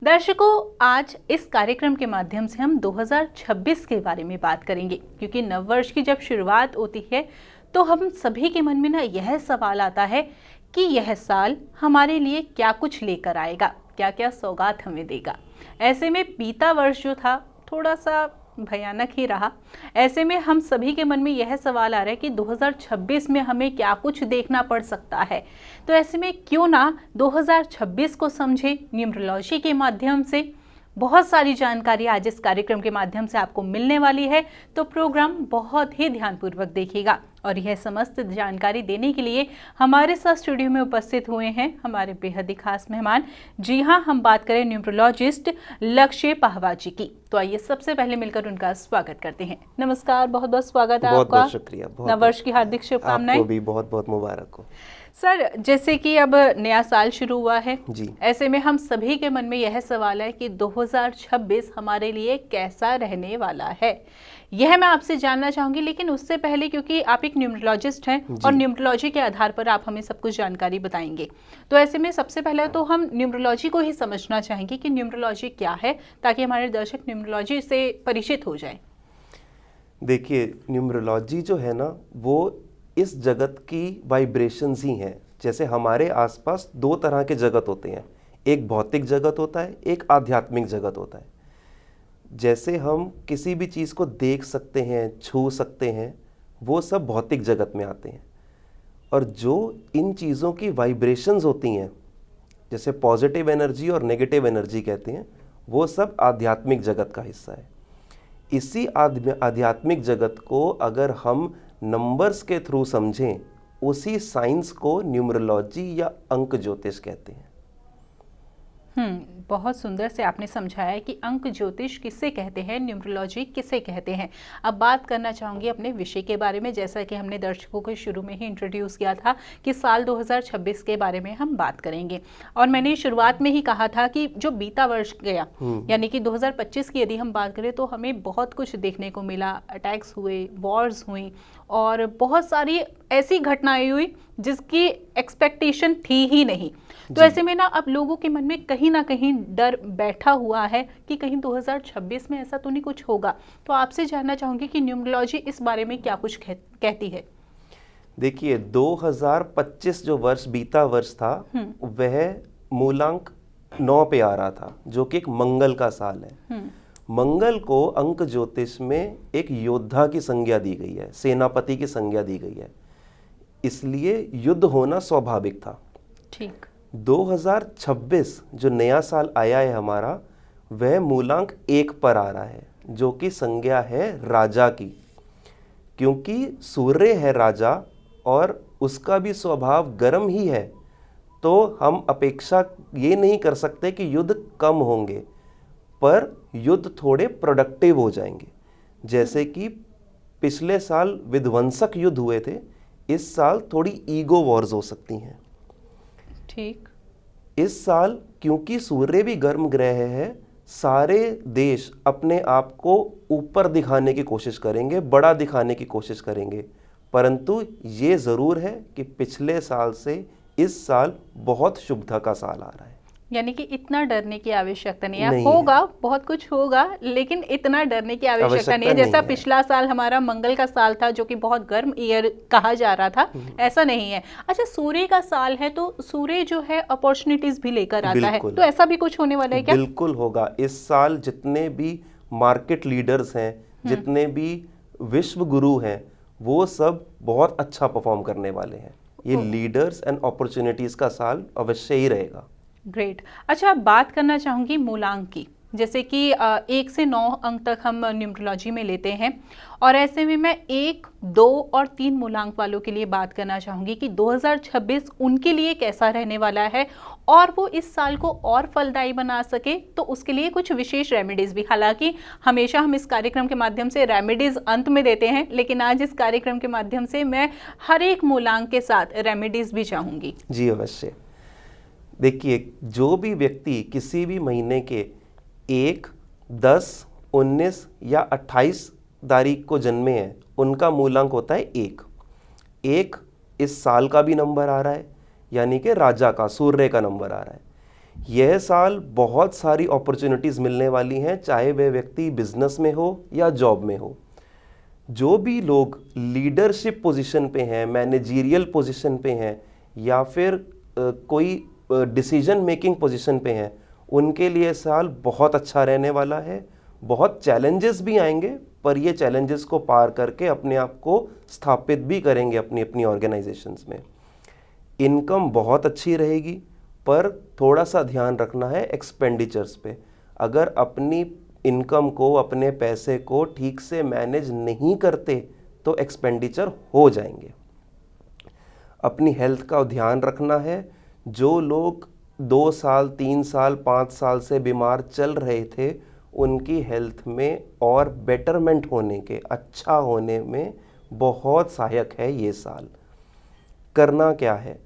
दर्शकों, आज इस कार्यक्रम के माध्यम से हम 2026 के बारे में बात करेंगे, क्योंकि नववर्ष की जब शुरुआत होती है तो हम सभी के मन में ना यह सवाल आता है कि यह साल हमारे लिए क्या कुछ लेकर आएगा, क्या क्या सौगात हमें देगा। ऐसे में बीता वर्ष जो था थोड़ा सा भयानक ही रहा। ऐसे में हम सभी के मन में यह सवाल आ रहा है कि 2026 में हमें क्या कुछ देखना पड़ सकता है। तो ऐसे में क्यों ना 2026 को समझे न्यूमरोलॉजी के माध्यम से। बहुत सारी जानकारी आज इस कार्यक्रम के माध्यम से आपको मिलने वाली है, तो प्रोग्राम बहुत ही ध्यानपूर्वक देखिएगा। और यह समस्त जानकारी देने के लिए हमारे साथ स्टूडियो में उपस्थित हुए हैं हमारे बेहद ही खास मेहमान। जी हाँ, हम बात करें न्यूमरोलॉजिस्ट लक्ष्य पाहवा जी की। तो आइए सबसे पहले मिलकर उनका स्वागत करते हैं। नमस्कार, बहुत बहुत स्वागत है आपका। बहुत शुक्रिया। नववर्ष की हार्दिक शुभकामनाएं। आपको भी बहुत बहुत मुबारक हो। सर, जैसे कि अब नया साल शुरू हुआ है जी, ऐसे में हम सभी के मन में यह सवाल है कि 2026 हमारे लिए कैसा रहने वाला है, यह मैं आपसे जानना चाहूंगी। लेकिन उससे पहले, क्योंकि आप एक न्यूमरोलॉजिस्ट हैं और न्यूमरोलॉजी के आधार पर आप हमें सब कुछ जानकारी बताएंगे, तो ऐसे में सबसे पहले तो हम न्यूमरोलॉजी को ही समझना चाहेंगे कि न्यूमरोलॉजी क्या है, ताकि हमारे दर्शक न्यूमरोलॉजी से परिचित हो जाए। देखिए, न्यूमरोलॉजी जो है ना, वो इस जगत की वाइब्रेशंस ही हैं। जैसे हमारे आसपास दो तरह के जगत होते हैं, एक भौतिक जगत होता है, एक आध्यात्मिक जगत होता है। जैसे हम किसी भी चीज़ को देख सकते हैं, छू सकते हैं, वो सब भौतिक जगत में आते हैं। और जो इन चीज़ों की वाइब्रेशंस होती हैं, जैसे पॉजिटिव एनर्जी और नेगेटिव एनर्जी कहते हैं, वो सब आध्यात्मिक जगत का हिस्सा है। इसी आध्यात्मिक जगत को अगर हम नंबर्स के थ्रू समझें, उसी साइंस को न्यूमरोलॉजी या अंक ज्योतिष कहते हैं। बहुत सुंदर से आपने समझाया कि अंक ज्योतिष किसे कहते हैं, न्यूमरोलॉजी किसे कहते हैं। अब बात करना चाहूँगी अपने विषय के बारे में। जैसा कि हमने दर्शकों को शुरू में ही इंट्रोड्यूस किया था कि साल 2026 के बारे में हम बात करेंगे, और मैंने शुरुआत में ही कहा था कि जो बीता वर्ष गया, यानी कि 2025 की यदि हम बात करें तो हमें बहुत कुछ देखने को मिला। अटैक्स हुए, वॉर्स हुई और बहुत सारी ऐसी घटनाएं हुई जिसकी एक्सपेक्टेशन थी ही नहीं। तो ऐसे में ना अब लोगों के मन में कहीं ना कहीं डर बैठा हुआ है कि कहीं 2026 में ऐसा तो नहीं कुछ होगा। तो आपसे जानना चाहूंगी कि न्यूमरोलॉजी इस बारे में क्या कुछ कहती है। देखिए, 2025 जो वर्ष बीता वर्ष था, वह मूलांक 9 पे आ रहा था, जो कि एक मंगल का साल है। मंगल को अंक ज्योतिष में एक योद्धा की संज्ञा दी गई है, सेनापति की संज्ञा दी गई है, इसलिए युद्ध होना स्वाभाविक था। ठीक। 2026 जो नया साल आया है हमारा, वह मूलांक 1 पर आ रहा है, जो कि संज्ञा है राजा की। क्योंकि सूर्य है राजा और उसका भी स्वभाव गर्म ही है, तो हम अपेक्षा ये नहीं कर सकते कि युद्ध कम होंगे, पर युद्ध थोड़े प्रोडक्टिव हो जाएंगे। जैसे कि पिछले साल विध्वंसक युद्ध हुए थे, इस साल थोड़ी ईगो वॉर्स हो सकती हैं। ठीक। इस साल क्योंकि सूर्य भी गर्म ग्रह है, सारे देश अपने आप को ऊपर दिखाने की कोशिश करेंगे, बड़ा दिखाने की कोशिश करेंगे। परंतु ये ज़रूर है कि पिछले साल से इस साल बहुत शुभता का साल आ रहा है। यानी कि इतना डरने की आवश्यकता नहीं है। होगा, बहुत कुछ होगा, लेकिन इतना डरने की आवश्यकता नहीं है। जैसा पिछला साल हमारा मंगल का साल था, जो कि बहुत गर्म ईयर कहा जा रहा था, ऐसा नहीं है। अच्छा, सूर्य का साल है तो सूर्य जो है अपॉर्चुनिटीज भी लेकर आता है, तो ऐसा भी कुछ होने वाला है क्या? बिल्कुल होगा। इस साल जितने भी मार्केट लीडर्स हैं, जितने भी विश्व गुरु हैं, वो सब बहुत अच्छा परफॉर्म करने वाले हैं। ये लीडर्स एंड अपॉर्चुनिटीज का साल अवश्य ही रहेगा। ग्रेट। अच्छा, बात करना चाहूँगी मूलांक की। जैसे कि 1 से 9 अंक तक हम न्यूमरोलॉजी में लेते हैं, और ऐसे में मैं 1, 2 और 3 मूलांक वालों के लिए बात करना चाहूँगी कि 2026 उनके लिए कैसा रहने वाला है, और वो इस साल को और फलदायी बना सके तो उसके लिए कुछ विशेष रेमेडीज़ भी। हालांकि हमेशा हम इस कार्यक्रम के माध्यम से रेमेडीज़ अंत में देते हैं, लेकिन आज इस कार्यक्रम के माध्यम से मैं हर एक मूलांक के साथ रेमेडीज़ भी चाहूँगी। जी अवश्य। देखिए, जो भी व्यक्ति किसी भी महीने के 1, 10, 19 या 28 तारीख को जन्मे हैं, उनका मूलांक होता है 1। 1 इस साल का भी नंबर आ रहा है, यानी कि राजा का, सूर्य का नंबर आ रहा है। यह साल बहुत सारी अपॉर्चुनिटीज़ मिलने वाली हैं, चाहे वह व्यक्ति बिजनेस में हो या जॉब में हो। जो भी लोग लीडरशिप पोजीशन पे हैं, मैनेजरियल पोजीशन पे हैं, या फिर कोई डिसीजन मेकिंग पोजीशन पे हैं, उनके लिए साल बहुत अच्छा रहने वाला है। बहुत चैलेंजेस भी आएंगे, पर ये चैलेंजेस को पार करके अपने आप को स्थापित भी करेंगे अपनी अपनी ऑर्गेनाइजेशंस में। इनकम बहुत अच्छी रहेगी, पर थोड़ा सा ध्यान रखना है एक्सपेंडिचर्स पे। अगर अपनी इनकम को, अपने पैसे को ठीक से मैनेज नहीं करते तो एक्सपेंडिचर हो जाएंगे। अपनी हेल्थ का ध्यान रखना है। जो लोग 2 साल, 3 साल, 5 साल से बीमार चल रहे थे, उनकी हेल्थ में और बेटरमेंट होने के, अच्छा होने में बहुत सहायक है ये साल। करना क्या है?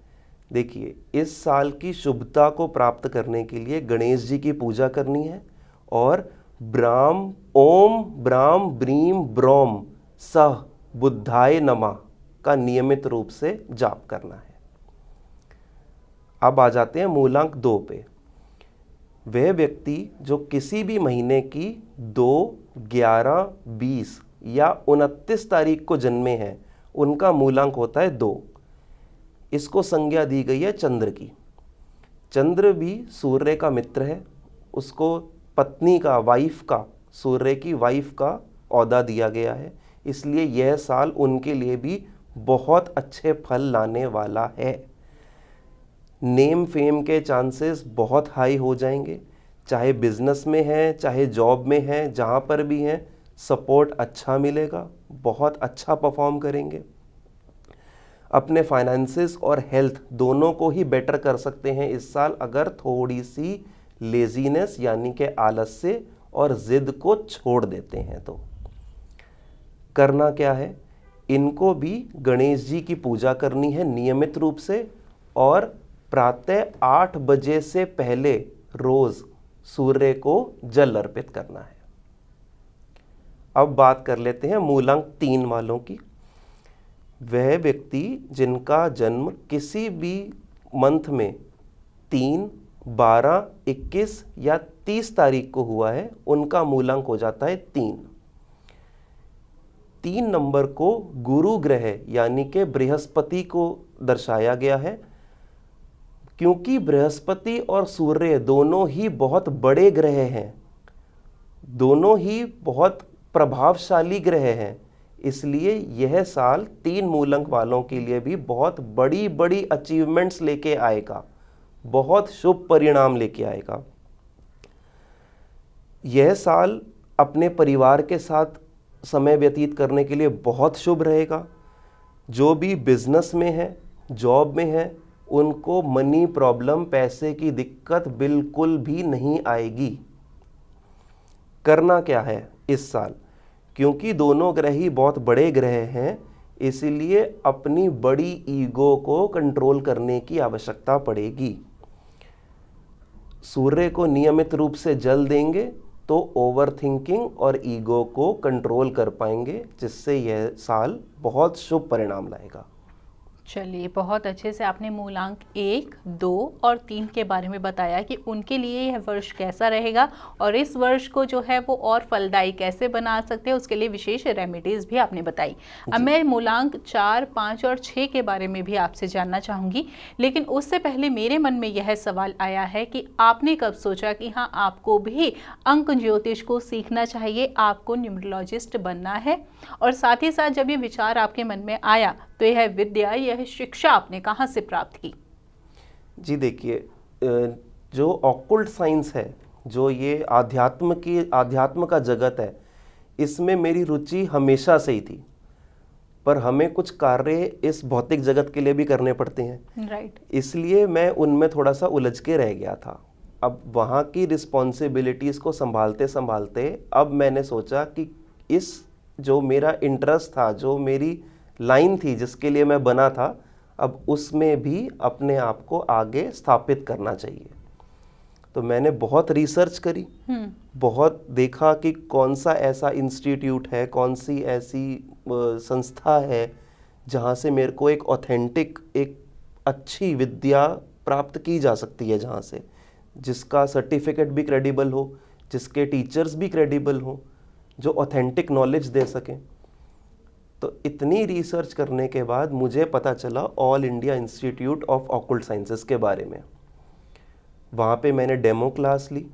देखिए, इस साल की शुभता को प्राप्त करने के लिए गणेश जी की पूजा करनी है और ओम ब्राम ब्रीम ब्रोम सह बुद्धाय नमः का नियमित रूप से जाप करना है। अब आ जाते हैं मूलांक 2 पे। वह व्यक्ति जो किसी भी महीने की 2, 11, 20 या 29 तारीख को जन्मे हैं, उनका मूलांक होता है 2। इसको संज्ञा दी गई है चंद्र की। चंद्र भी सूर्य का मित्र है। उसको पत्नी का, वाइफ का, सूर्य की वाइफ का औहदा दिया गया है। इसलिए यह साल उनके लिए भी बहुत अच्छे फल लाने वाला है। नेम फेम के चांसेस बहुत हाई हो जाएंगे, चाहे बिजनेस में है, चाहे जॉब में है, जहाँ पर भी हैं, सपोर्ट अच्छा मिलेगा, बहुत अच्छा परफॉर्म करेंगे। अपने फाइनेंसेस और हेल्थ दोनों को ही बेटर कर सकते हैं इस साल, अगर थोड़ी सी लेजीनेस यानी कि आलस्य और जिद को छोड़ देते हैं तो। करना क्या है? इनको भी गणेश जी की पूजा करनी है नियमित रूप से, और प्रातः 8 बजे से पहले रोज सूर्य को जल अर्पित करना है। अब बात कर लेते हैं मूलांक 3 वालों की। वह व्यक्ति जिनका जन्म किसी भी मंथ में 3, 12, 21 या 30 तारीख को हुआ है, उनका मूलांक हो जाता है 3। 3 नंबर को गुरु ग्रह यानी कि बृहस्पति को दर्शाया गया है, क्योंकि बृहस्पति और सूर्य दोनों ही बहुत बड़े ग्रह हैं, दोनों ही बहुत प्रभावशाली ग्रह हैं। इसलिए यह साल 3 मूलांक वालों के लिए भी बहुत बड़ी बड़ी अचीवमेंट्स लेके आएगा, बहुत शुभ परिणाम लेके आएगा। यह साल अपने परिवार के साथ समय व्यतीत करने के लिए बहुत शुभ रहेगा। जो भी बिजनेस में है, जॉब में है, उनको मनी प्रॉब्लम, पैसे की दिक्कत बिल्कुल भी नहीं आएगी। करना क्या है इस साल? क्योंकि दोनों ग्रह ही बहुत बड़े ग्रह हैं, इसलिए अपनी बड़ी ईगो को कंट्रोल करने की आवश्यकता पड़ेगी। सूर्य को नियमित रूप से जल देंगे तो ओवर थिंकिंग और ईगो को कंट्रोल कर पाएंगे, जिससे यह साल बहुत शुभ परिणाम लाएगा। चलिए, बहुत अच्छे से आपने मूलांक 1, 2 और 3 के बारे में बताया कि उनके लिए यह वर्ष कैसा रहेगा और इस वर्ष को जो है वो और फलदायी कैसे बना सकते हैं, उसके लिए विशेष रेमेडीज भी आपने बताई। अब मैं मूलांक 4, 5 और 6 के बारे में भी आपसे जानना चाहूँगी, लेकिन उससे पहले मेरे मन में यह सवाल आया है कि आपने कब सोचा कि हाँ, आपको भी अंक ज्योतिष को सीखना चाहिए, आपको न्यूमरोलॉजिस्ट बनना है, और साथ ही साथ जब ये विचार आपके मन में आया तो यह विद्या, यह शिक्षा आपने कहाँ से प्राप्त की? जी देखिए, जो ऑक्युल्ट साइंस है, जो ये आध्यात्म का जगत है, इसमें मेरी रुचि हमेशा से ही थी, पर हमें कुछ कार्य इस भौतिक जगत के लिए भी करने पड़ते हैं। राइट। इसलिए मैं उनमें थोड़ा सा उलझ के रह गया था। अब वहाँ की रिस्पॉन्सिबिलिटीज़ को संभालते संभालते अब मैंने सोचा कि इस जो मेरा इंटरेस्ट था, जो मेरी लाइन थी, जिसके लिए मैं बना था, अब उसमें भी अपने आप को आगे स्थापित करना चाहिए। तो मैंने बहुत रिसर्च करी, बहुत देखा कि कौन सा ऐसा इंस्टीट्यूट है, कौन सी ऐसी संस्था है जहाँ से मेरे को एक ऑथेंटिक, एक अच्छी विद्या प्राप्त की जा सकती है, जहाँ से जिसका सर्टिफिकेट भी क्रेडिबल हो, जिसके टीचर्स भी क्रेडिबल हो, जो ऑथेंटिक नॉलेज दे सकें। तो इतनी रिसर्च करने के बाद मुझे पता चला all India institute of occult sciences के बारे में। वहाँ पे मैंने डेमो क्लास ली,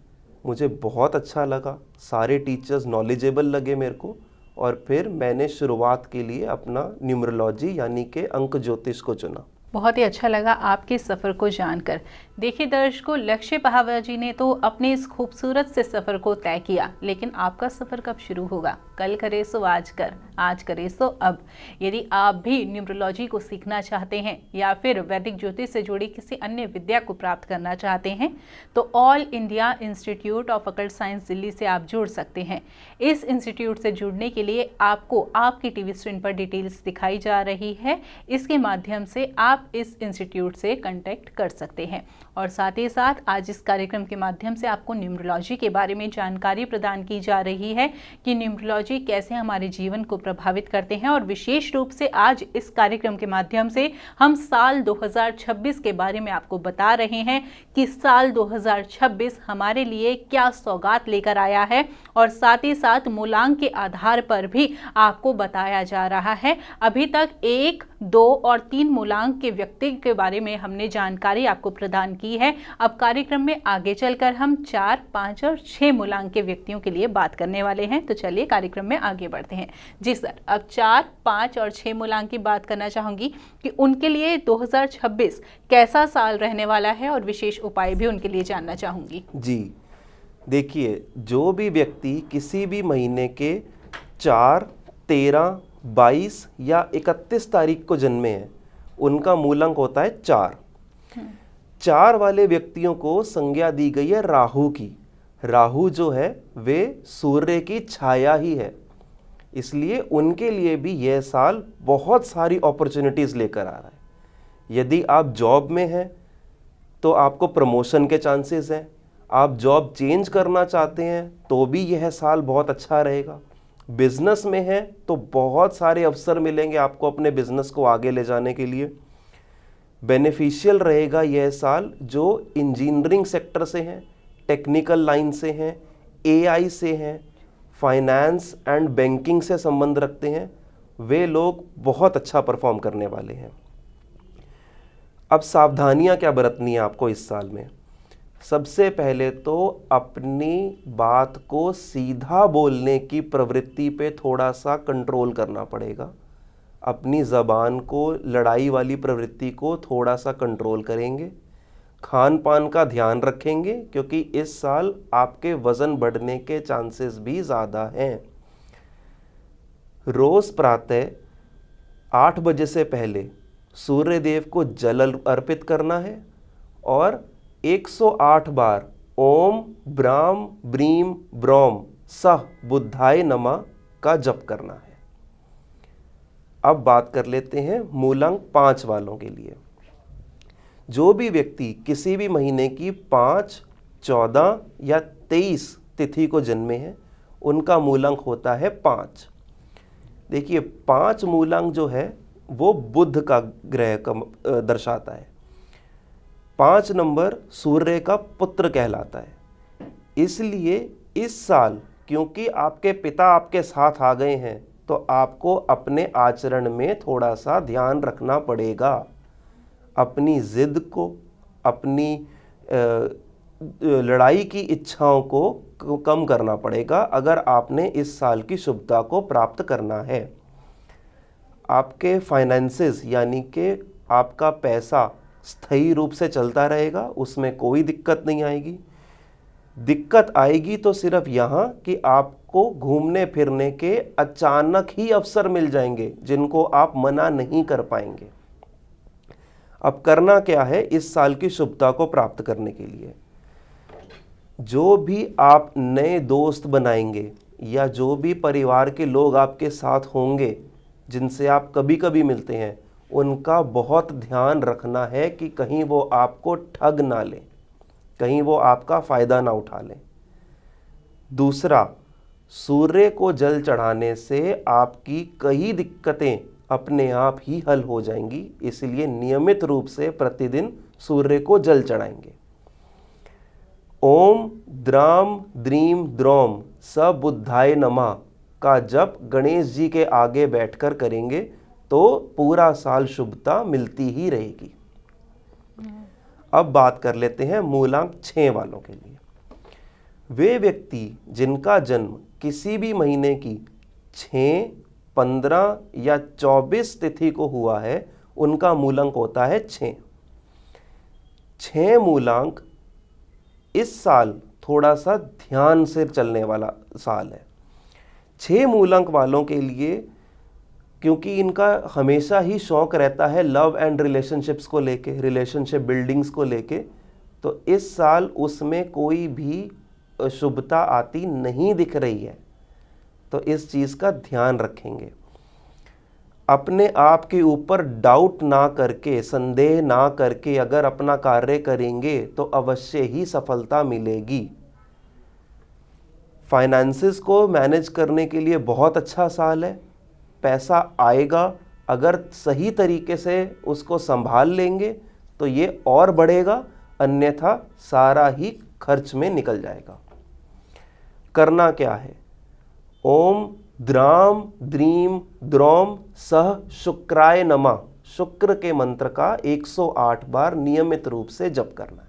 मुझे बहुत अच्छा लगा, सारे टीचर्स नॉलेजेबल लगे मेरे को, और फिर मैंने शुरुआत के लिए अपना न्यूमरोलॉजी यानी कि अंक ज्योतिष को चुना। बहुत ही अच्छा लगा आपके सफ़र को जानकर। देखिए दर्शकों, लक्ष्य पहावा जी ने तो अपने इस खूबसूरत से सफ़र को तय किया, लेकिन आपका सफ़र कब शुरू होगा? कल करे सो आज कर, आज करे सो अब। यदि आप भी न्यूमरोलॉजी को सीखना चाहते हैं या फिर वैदिक ज्योतिष से जुड़ी किसी अन्य विद्या को प्राप्त करना चाहते हैं तो all India institute of occult science Delhi से आप जुड़ सकते हैं। इस इंस्टीट्यूट से जुड़ने के लिए आपको आपकी टीवी स्क्रीन पर डिटेल्स दिखाई जा रही है, इसके माध्यम से आप इस इंस्टीट्यूट से कांटेक्ट कर सकते हैं। और साथ ही साथ आज इस कार्यक्रम के माध्यम से आपको न्यूमरोलॉजी के बारे में जानकारी प्रदान की जा रही है कि न्यूमरोलॉजी कैसे हमारे जीवन को प्रभावित करते हैं। और विशेष रूप से आज इस कार्यक्रम के माध्यम से हम साल 2026 के बारे में आपको बता रहे हैं कि साल 2026 हमारे लिए क्या सौगात लेकर आया है, और साथ ही साथ मूलांक के आधार पर भी आपको बताया जा रहा है। अभी तक 1, 2 और 3 मूलांक के व्यक्ति के बारे में हमने जानकारी आपको प्रदान की है। अब कार्यक्रम में आगे चलकर हम 4, 5 और 6 मूलांक के व्यक्तियों के लिए बात करने वाले हैं। तो चलिए कार्यक्रम में आगे बढ़ते हैं। जी सर, अब 4, 5 और 6 मूलांक की बात करना चाहूंगी कि उनके लिए 2026 कैसा साल रहने वाला है, और विशेष उपाय भी उनके लिए जानना चाहूंगी। जी देखिए, जो भी व्यक्ति किसी भी महीने के 4, 13, 22 या 31 तारीख को जन्मे हैं, उनका मूलांक होता है 4। 4 वाले व्यक्तियों को संज्ञा दी गई है राहु की। राहु जो है वे सूर्य की छाया ही है, इसलिए उनके लिए भी यह साल बहुत सारी अपॉर्चुनिटीज लेकर आ रहा है। यदि आप जॉब में हैं तो आपको प्रमोशन के चांसेस हैं, आप जॉब चेंज करना चाहते हैं तो भी यह साल बहुत अच्छा रहेगा। बिजनेस में हैं तो बहुत सारे अवसर मिलेंगे आपको अपने बिजनेस को आगे ले जाने के लिए। बेनिफिशियल रहेगा यह साल जो इंजीनियरिंग सेक्टर से हैं, टेक्निकल लाइन से हैं, एआई से हैं, फाइनेंस एंड बैंकिंग से संबंध रखते हैं, वे लोग बहुत अच्छा परफॉर्म करने वाले हैं। अब सावधानियां क्या बरतनी है आपको इस साल में? सबसे पहले तो अपनी बात को सीधा बोलने की प्रवृत्ति पे थोड़ा सा कंट्रोल करना पड़ेगा। अपनी ज़बान को, लड़ाई वाली प्रवृत्ति को थोड़ा सा कंट्रोल करेंगे। खान पान का ध्यान रखेंगे क्योंकि इस साल आपके वज़न बढ़ने के चांसेस भी ज़्यादा हैं। रोज़ प्रातः 8 बजे से पहले सूर्य देव को जल अर्पित करना है और 108 बार ओम ब्राम ब्रीम ब्रौम सह बुद्धाय नमः का जप करना है। अब बात कर लेते हैं मूलांक 5 वालों के लिए। जो भी व्यक्ति किसी भी महीने की 5, 14 या 23 तिथि को जन्मे हैं, उनका मूलांक होता है 5। देखिए, 5 मूलांक जो है वो बुध का ग्रह का दर्शाता है। 5 नंबर सूर्य का पुत्र कहलाता है। इसलिए इस साल क्योंकि आपके पिता आपके साथ आ गए हैं तो आपको अपने आचरण में थोड़ा सा ध्यान रखना पड़ेगा। अपनी जिद को, अपनी लड़ाई की इच्छाओं को कम करना पड़ेगा अगर आपने इस साल की शुभता को प्राप्त करना है। आपके फाइनेंसेस यानी कि आपका पैसा स्थायी रूप से चलता रहेगा, उसमें कोई दिक्कत नहीं आएगी। दिक्कत आएगी तो सिर्फ यहाँ कि आपको घूमने फिरने के अचानक ही अवसर मिल जाएंगे जिनको आप मना नहीं कर पाएंगे। अब करना क्या है इस साल की शुभता को प्राप्त करने के लिए? जो भी आप नए दोस्त बनाएंगे या जो भी परिवार के लोग आपके साथ होंगे जिनसे आप कभी कभी मिलते हैं, उनका बहुत ध्यान रखना है कि कहीं वो आपको ठग ना लें, कहीं वो आपका फ़ायदा ना उठा लें। दूसरा, सूर्य को जल चढ़ाने से आपकी कई दिक्कतें अपने आप ही हल हो जाएंगी, इसलिए नियमित रूप से प्रतिदिन सूर्य को जल चढ़ाएंगे। ओम द्राम द्रीम द्रोम स बुद्धाय नमः का जप गणेश जी के आगे बैठकर करेंगे तो पूरा साल शुभता मिलती ही रहेगी। अब बात कर लेते हैं मूलांक 6 वालों के लिए। वे व्यक्ति जिनका जन्म किसी भी महीने की 6, 15 या 24 तिथि को हुआ है उनका मूलांक होता है 6। 6 मूलांक इस साल थोड़ा सा ध्यान से चलने वाला साल है। 6 मूलांक वालों के लिए, क्योंकि इनका हमेशा ही शौक रहता है लव एंड रिलेशनशिप्स को लेके, रिलेशनशिप बिल्डिंग्स को लेके, तो इस साल उसमें कोई भी शुभता आती नहीं दिख रही है। तो इस चीज़ का ध्यान रखेंगे। अपने आप के ऊपर डाउट ना करके, संदेह ना करके अगर अपना कार्य करेंगे तो अवश्य ही सफलता मिलेगी। फाइनेंसेस को मैनेज करने के लिए बहुत अच्छा साल है। पैसा आएगा, अगर सही तरीके से उसको संभाल लेंगे तो ये और बढ़ेगा, अन्यथा सारा ही खर्च में निकल जाएगा। करना क्या है? ओम द्राम द्रीम द्रोम सह शुक्राय नमः, शुक्र के मंत्र का 108 बार नियमित रूप से जप करना है।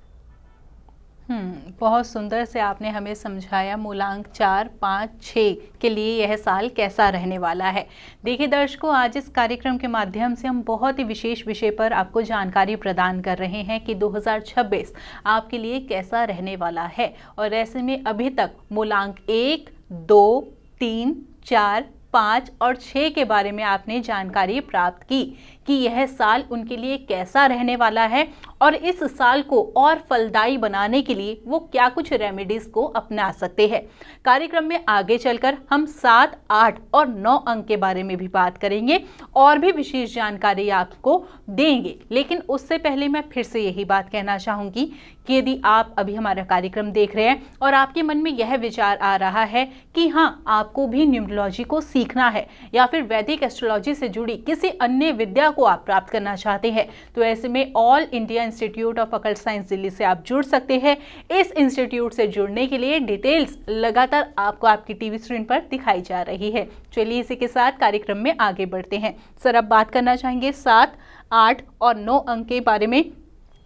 बहुत सुंदर से आपने हमें समझाया मूलांक 4, 5, 6 के लिए यह साल कैसा रहने वाला है। देखिए दर्शकों, आज इस कार्यक्रम के माध्यम से हम बहुत ही विशेष विषय पर आपको जानकारी प्रदान कर रहे हैं कि 2026 आपके लिए कैसा रहने वाला है। और ऐसे में अभी तक मूलांक 1, 2, 3, 4, 5 और 6 के बारे में आपने जानकारी प्राप्त की कि यह साल उनके लिए कैसा रहने वाला है और इस साल को और फलदायी बनाने के लिए वो क्या कुछ रेमेडीज को अपना सकते हैं। कार्यक्रम में आगे चलकर हम 7, 8 और 9 अंक के बारे में भी बात करेंगे और भी विशेष जानकारी आपको देंगे। लेकिन उससे पहले मैं फिर से यही बात कहना चाहूँगी कि यदि आप अभी हमारा कार्यक्रम देख रहे हैं और आपके मन में यह विचार आ रहा है कि हाँ, आपको भी न्यूमरोलॉजी को सीखना है या फिर वैदिक एस्ट्रोलॉजी से जुड़ी किसी अन्य विद्या को आप प्राप्त करना चाहते हैं, तो ऐसे में all India institute of occult science Delhi से आप जुड़ सकते हैं। इस इंस्टीट्यूट से जुड़ने के लिए डिटेल्स लगातार आपको आपकी टीवी स्क्रीन पर दिखाई जा रही है। चलिए इसी के साथ कार्यक्रम में आगे बढ़ते हैं। सर, अब बात करना चाहेंगे 7, 8 और 9 अंक के बारे में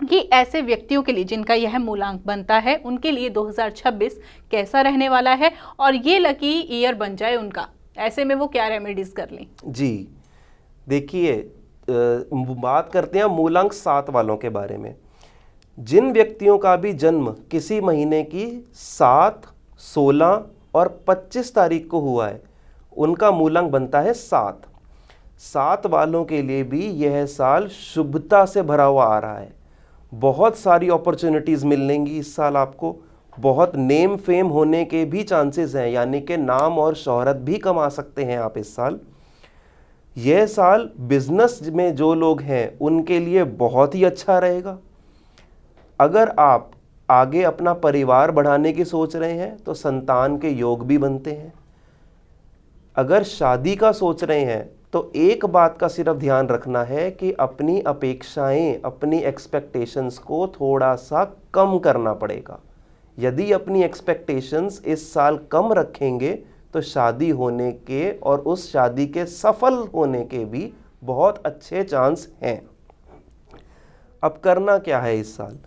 कि ऐसे व्यक्तियों के लिए जिनका यह मूलांक बनता है उनके लिए 2026 कैसा रहने वाला है और ये लकी ईयर बन जाए उनका, ऐसे में वो क्या रेमेडीज कर लें। जी देखिए, बात करते हैं मूलांक 7 वालों के बारे में। जिन व्यक्तियों का भी जन्म किसी महीने की 7, 16 और 25 तारीख को हुआ है उनका मूलांक बनता है 7। 7 वालों के लिए भी यह साल शुभता से भरा हुआ आ रहा है। बहुत सारी अपॉर्चुनिटीज़ मिलेंगी इस साल आपको। बहुत नेम फेम होने के भी चांसेस हैं, यानी कि नाम और शोहरत भी कमा सकते हैं आप इस साल। यह साल बिजनेस में जो लोग हैं उनके लिए बहुत ही अच्छा रहेगा। अगर आप आगे अपना परिवार बढ़ाने की सोच रहे हैं तो संतान के योग भी बनते हैं। अगर शादी का सोच रहे हैं तो एक बात का सिर्फ ध्यान रखना है कि अपनी अपेक्षाएं, अपनी एक्सपेक्टेशंस को थोड़ा सा कम करना पड़ेगा। यदि अपनी एक्सपेक्टेशंस इस साल कम रखेंगे तो शादी होने के और उस शादी के सफल होने के भी बहुत अच्छे चांस हैं। अब करना क्या है इस साल?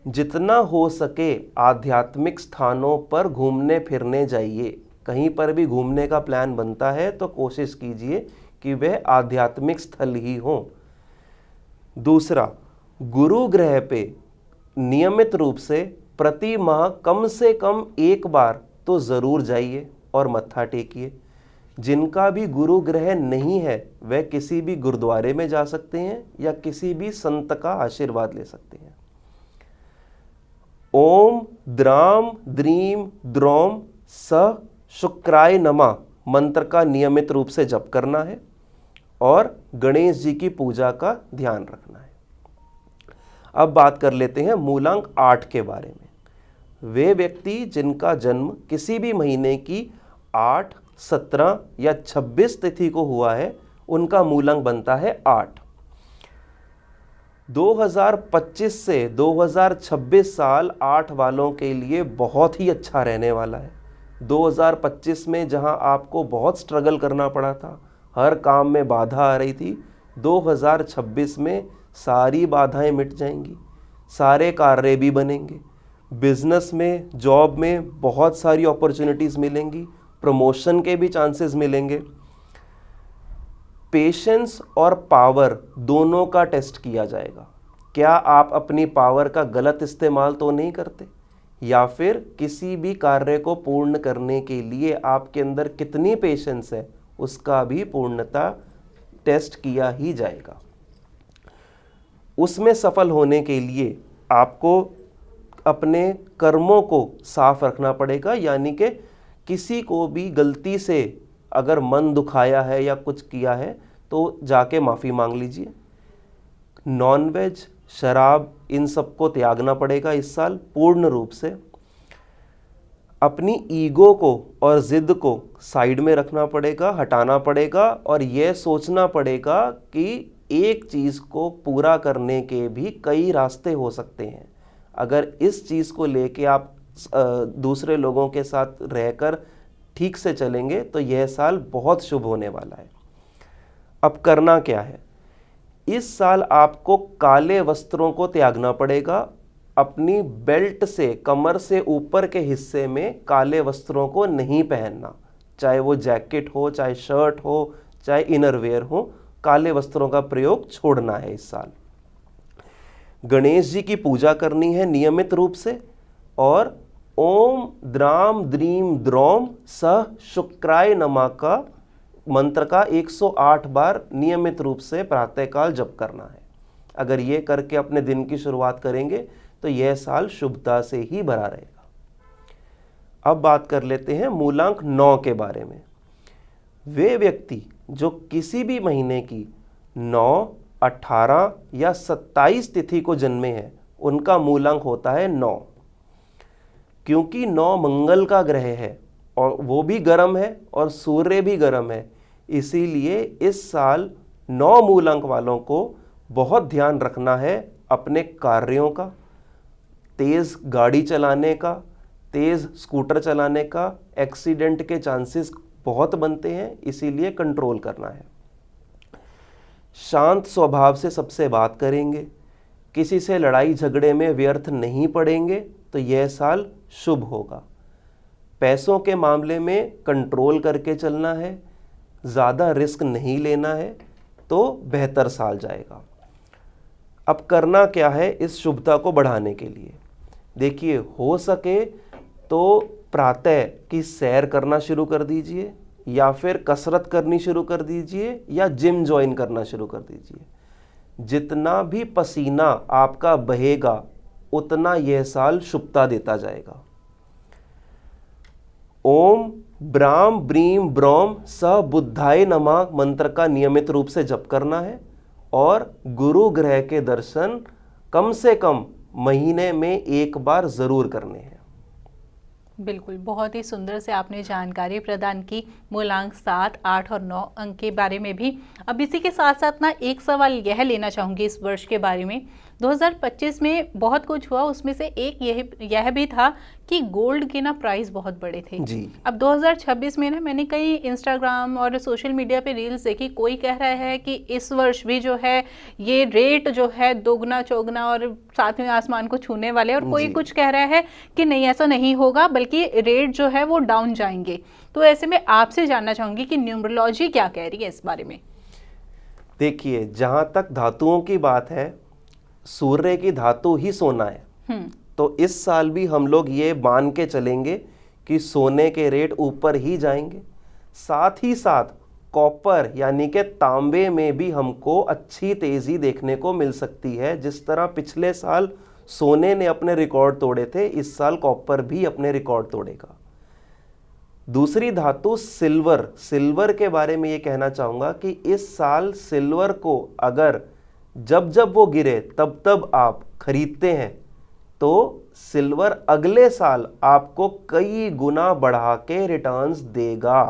जितना हो सके आध्यात्मिक स्थानों पर घूमने फिरने जाइए। कहीं पर भी घूमने का प्लान बनता है तो कोशिश कीजिए कि वह आध्यात्मिक स्थल ही हो। दूसरा, गुरु ग्रह पे नियमित रूप से प्रति माह कम से कम एक बार तो ज़रूर जाइए और मत्था टेकिए। जिनका भी गुरु ग्रह नहीं है वह किसी भी गुरुद्वारे में जा सकते हैं या किसी भी संत का आशीर्वाद ले सकते हैं। ओम द्राम द्रीम द्रोम स शुक्राय नमः मंत्र का नियमित रूप से जप करना है और गणेश जी की पूजा का ध्यान रखना है। अब बात कर लेते हैं मूलांक 8 के बारे में। वे व्यक्ति जिनका जन्म किसी भी महीने की 8, 17 या 26 तिथि को हुआ है उनका मूलांक बनता है 8। 2025 से 2026 साल 8 वालों के लिए बहुत ही अच्छा रहने वाला है। 2025 में जहां आपको बहुत स्ट्रगल करना पड़ा था, हर काम में बाधा आ रही थी, 2026 में सारी बाधाएं मिट जाएंगी, सारे कार्य भी बनेंगे, बिजनेस में, जॉब में बहुत सारी अपॉर्चुनिटीज़ मिलेंगी, प्रमोशन के भी चांसेस मिलेंगे। पेशेंस और पावर दोनों का टेस्ट किया जाएगा। क्या आप अपनी पावर का गलत इस्तेमाल तो नहीं करते, या फिर किसी भी कार्य को पूर्ण करने के लिए आपके अंदर कितनी पेशेंस है उसका भी पूर्णता टेस्ट किया ही जाएगा। उसमें सफल होने के लिए आपको अपने कर्मों को साफ रखना पड़ेगा, यानी कि किसी को भी गलती से अगर मन दुखाया है या कुछ किया है तो जाके माफ़ी मांग लीजिए। नॉनवेज, शराब, इन सबको त्यागना पड़ेगा इस साल पूर्ण रूप से। अपनी ईगो को और ज़िद को साइड में रखना पड़ेगा, हटाना पड़ेगा, और यह सोचना पड़ेगा कि एक चीज़ को पूरा करने के भी कई रास्ते हो सकते हैं। अगर इस चीज़ को लेके आप दूसरे लोगों के साथ रहकर ठीक से चलेंगे तो यह साल बहुत शुभ होने वाला है। अब करना क्या है? इस साल आपको काले वस्त्रों को त्यागना पड़ेगा। अपनी बेल्ट से, कमर से ऊपर के हिस्से में काले वस्त्रों को नहीं पहनना, चाहे वो जैकेट हो, चाहे शर्ट हो, चाहे इनरवेयर हो, काले वस्त्रों का प्रयोग छोड़ना है इस साल। गणेश जी की पूजा करनी है नियमित रूप से, और ओम द्राम द्रीम द्रोम सह शुक्राय नमः का मंत्र का 108 बार नियमित रूप से प्रातःकाल जप करना है। अगर ये करके अपने दिन की शुरुआत करेंगे तो यह साल शुभता से ही भरा रहेगा। अब बात कर लेते हैं मूलांक 9 के बारे में। वे व्यक्ति जो किसी भी महीने की 9, 18 या 27 तिथि को जन्मे हैं उनका मूलांक होता है 9। क्योंकि 9 मंगल का ग्रह है और वो भी गर्म है और सूर्य भी गर्म है, इसीलिए इस साल 9 मूलांक वालों को बहुत ध्यान रखना है अपने कार्यों का, तेज़ गाड़ी चलाने का, तेज़ स्कूटर चलाने का। एक्सीडेंट के चांसेस बहुत बनते हैं, इसीलिए कंट्रोल करना है। शांत स्वभाव से सबसे बात करेंगे, किसी से लड़ाई झगड़े में व्यर्थ नहीं पड़ेंगे तो यह साल शुभ होगा। पैसों के मामले में कंट्रोल करके चलना है, ज़्यादा रिस्क नहीं लेना है, तो बेहतर साल जाएगा। अब करना क्या है इस शुभता को बढ़ाने के लिए? देखिए, हो सके तो प्रातः की सैर करना शुरू कर दीजिए, या फिर कसरत करनी शुरू कर दीजिए, या जिम ज्वाइन करना शुरू कर दीजिए। जितना भी पसीना आपका बहेगा उतना यह साल शुभता देता जाएगा। ओम ब्राम ब्रीम ब्रोम स बुद्धाय नमः मंत्र का नियमित रूप से जप करना है, और गुरु ग्रह के दर्शन कम से कम महीने में एक बार जरूर करने हैं। बिल्कुल, बहुत ही सुंदर से आपने जानकारी प्रदान की मूलांक 7, 8 और 9 अंक के बारे में भी। अब इसी के साथ साथ ना एक सवाल यह लेना चाहूँगी इस वर्ष के बारे में। 2025 में बहुत कुछ हुआ, उसमें से एक यह भी था कि गोल्ड के ना प्राइस बहुत बड़े थे जी। अब 2026 में ना मैंने कई इंस्टाग्राम और सोशल मीडिया पे रील्स देखी, कोई कह रहा है कि इस वर्ष भी जो है ये रेट जो है दोगुना चौगुना और सातवें आसमान को छूने वाले, और कोई कुछ कह रहा है कि नहीं ऐसा नहीं होगा बल्कि रेट जो है वो डाउन जाएंगे। तो ऐसे में आपसे जानना चाहूंगी कि न्यूमरोलॉजी क्या कह रही है इस बारे में। देखिए, जहां तक धातुओं की बात है, सूर्य की धातु ही सोना है, तो इस साल भी हम लोग ये मान के चलेंगे कि सोने के रेट ऊपर ही जाएंगे। साथ ही साथ कॉपर यानी कि तांबे में भी हमको अच्छी तेजी देखने को मिल सकती है। जिस तरह पिछले साल सोने ने अपने रिकॉर्ड तोड़े थे, इस साल कॉपर भी अपने रिकॉर्ड तोड़ेगा। दूसरी धातु सिल्वर के बारे में ये कहना चाहूँगा कि इस साल सिल्वर को अगर जब वो गिरे तब आप खरीदते हैं तो सिल्वर अगले साल आपको कई गुना बढ़ा के रिटर्न्स देगा।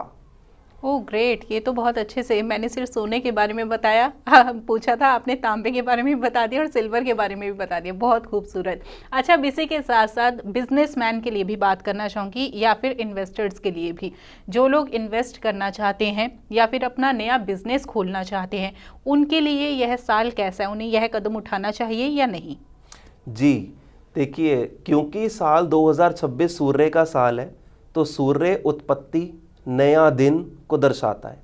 ओह ग्रेट, ये तो बहुत अच्छे से, मैंने सिर्फ सोने के बारे में बताया, हाँ, पूछा था आपने तांबे के बारे में भी बता दिया और सिल्वर के बारे में भी बता दिया, बहुत खूबसूरत। अच्छा, अब इसी के साथ साथ बिजनेसमैन के लिए भी बात करना चाहूँगी या फिर इन्वेस्टर्स के लिए भी, जो लोग इन्वेस्ट करना चाहते हैं या फिर अपना नया बिजनेस खोलना चाहते हैं, उनके लिए यह साल कैसा है, उन्हें यह कदम उठाना चाहिए या नहीं? जी देखिए, क्योंकि साल 2026 सूर्य का साल है, तो सूर्य उत्पत्ति, नया दिन को दर्शाता है।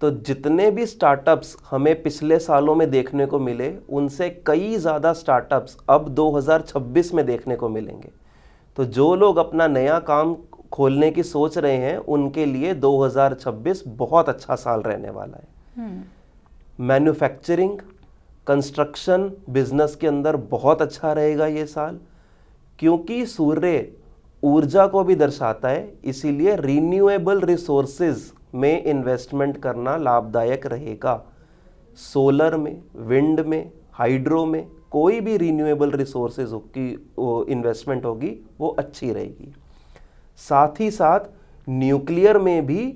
तो जितने भी स्टार्टअप्स हमें पिछले सालों में देखने को मिले, उनसे कई ज़्यादा स्टार्टअप्स अब 2026 में देखने को मिलेंगे। तो जो लोग अपना नया काम खोलने की सोच रहे हैं, उनके लिए 2026 बहुत अच्छा साल रहने वाला है। मैन्युफैक्चरिंग, कंस्ट्रक्शन बिजनेस के अंदर बहुत अच्छा रहेगा ये साल, क्योंकि सूर्य ऊर्जा को भी दर्शाता है, इसीलिए रिन्यूएबल रिसोर्सेज में इन्वेस्टमेंट करना लाभदायक रहेगा। सोलर में, विंड में, हाइड्रो में, कोई भी रिन्यूएबल रिसोर्सेज की इन्वेस्टमेंट होगी वो अच्छी रहेगी। साथ ही साथ न्यूक्लियर में भी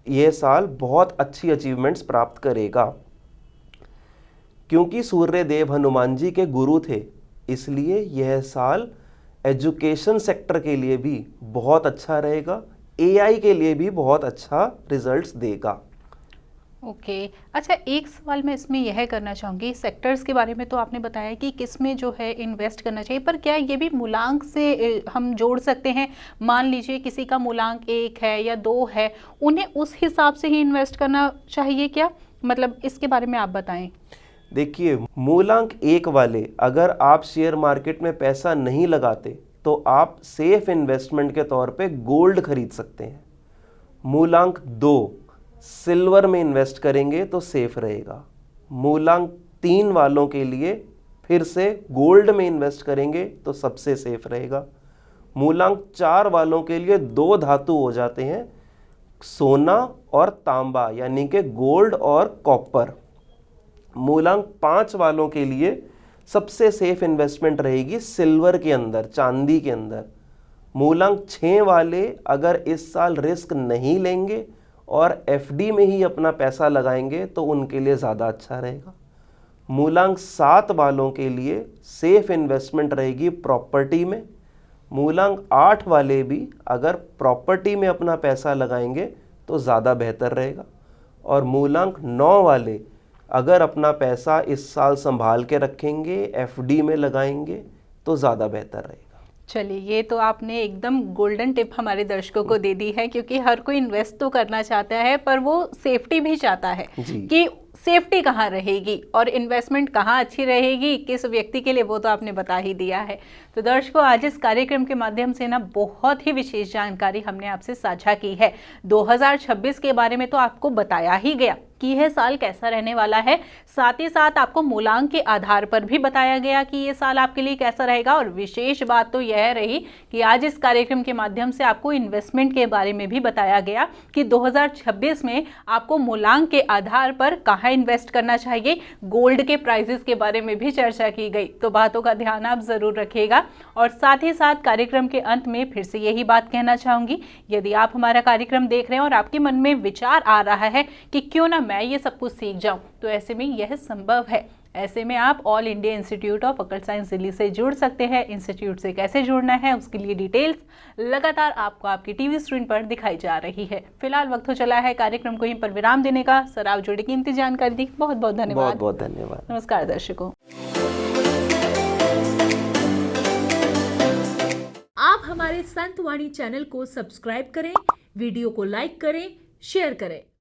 ये साल बहुत अच्छी अचीवमेंट्स प्राप्त करेगा। क्योंकि सूर्य देव हनुमान जी के गुरु थे, इसलिए यह साल एजुकेशन सेक्टर के लिए भी बहुत अच्छा रहेगा, एआई के लिए भी बहुत अच्छा रिजल्ट्स देगा। ओके अच्छा, एक सवाल मैं इसमें यह करना चाहूँगी, सेक्टर्स के बारे में तो आपने बताया कि किस में जो है इन्वेस्ट करना चाहिए, पर क्या ये भी मूलांक से हम जोड़ सकते हैं? मान लीजिए किसी का मूलांक 1 है या 2 है, उन्हें उस हिसाब से ही इन्वेस्ट करना चाहिए क्या? मतलब इसके बारे में आप बताएं। देखिए, मूलांक 1 वाले अगर आप शेयर मार्केट में पैसा नहीं लगाते तो आप सेफ इन्वेस्टमेंट के तौर पे गोल्ड खरीद सकते हैं। मूलांक 2 सिल्वर में इन्वेस्ट करेंगे तो सेफ रहेगा। मूलांक 3 वालों के लिए फिर से गोल्ड में इन्वेस्ट करेंगे तो सबसे सेफ रहेगा। मूलांक 4 वालों के लिए 2 धातु हो जाते हैं, सोना और तांबा, यानी कि गोल्ड और कॉपर। मूलांक 5 वालों के लिए सबसे सेफ इन्वेस्टमेंट रहेगी सिल्वर के अंदर, चांदी के अंदर। मूलांक 6 वाले अगर इस साल रिस्क नहीं लेंगे और एफडी में ही अपना पैसा लगाएंगे तो उनके लिए ज़्यादा अच्छा रहेगा। मूलांक 7 वालों के लिए सेफ इन्वेस्टमेंट रहेगी प्रॉपर्टी में। मूलांक 8 वाले भी अगर प्रॉपर्टी में अपना पैसा लगाएंगे तो ज़्यादा बेहतर रहेगा। और मूलांक 9 वाले अगर अपना पैसा इस साल संभाल के रखेंगे, एफडी में लगाएंगे तो ज़्यादा बेहतर रहेगा। चलिए, ये तो आपने एकदम गोल्डन टिप हमारे दर्शकों को दे दी है, क्योंकि हर कोई इन्वेस्ट तो करना चाहता है पर वो सेफ्टी भी चाहता है कि सेफ्टी कहाँ रहेगी और इन्वेस्टमेंट कहाँ अच्छी रहेगी किस व्यक्ति के लिए, वो तो आपने बता ही दिया है। तो दर्शकों, आज इस कार्यक्रम के माध्यम से ना बहुत ही विशेष जानकारी हमने आपसे साझा की है। 2026 के बारे में तो आपको बताया ही गया कि यह साल कैसा रहने वाला है, साथ ही साथ आपको मूलांक के आधार पर भी बताया गया कि ये साल आपके लिए कैसा रहेगा। और विशेष बात तो यह रही कि आज इस कार्यक्रम के माध्यम से आपको इन्वेस्टमेंट के बारे में भी बताया गया कि 2026 में आपको मूलांक के आधार पर कहाँ इन्वेस्ट करना चाहिए। गोल्ड के प्राइसेस के बारे में भी चर्चा की गई, तो बातों का ध्यान आप जरूर रखिएगा। और साथ ही साथ कार्यक्रम के अंत में फिर से यही बात कहना चाहूंगी, यदि आप हमारा कार्यक्रम देख रहे हैं और आपके मन में विचार आ रहा है कि क्यों ना मैं ये सब कुछ सीख जाऊं, तो ऐसे में यह संभव है। ऐसे में आप all India institute of occult science Delhi से जुड़ सकते हैं। इंस्टीट्यूट से कैसे जुड़ना है उसके लिए डिटेल्स लगातार आपको आपकी टीवी स्क्रीन पर दिखाई जा रही है। फिलहाल वक्त हो चला है कार्यक्रम को यहीं पर विराम देने का। सर, आप जुड़े कीमती जानकारी दी, बहुत बहुत धन्यवाद। बहुत बहुत धन्यवाद। नमस्कार दर्शकों। आप हमारे संतवाणी चैनल को सब्सक्राइब करें, वीडियो को लाइक करें, शेयर करें।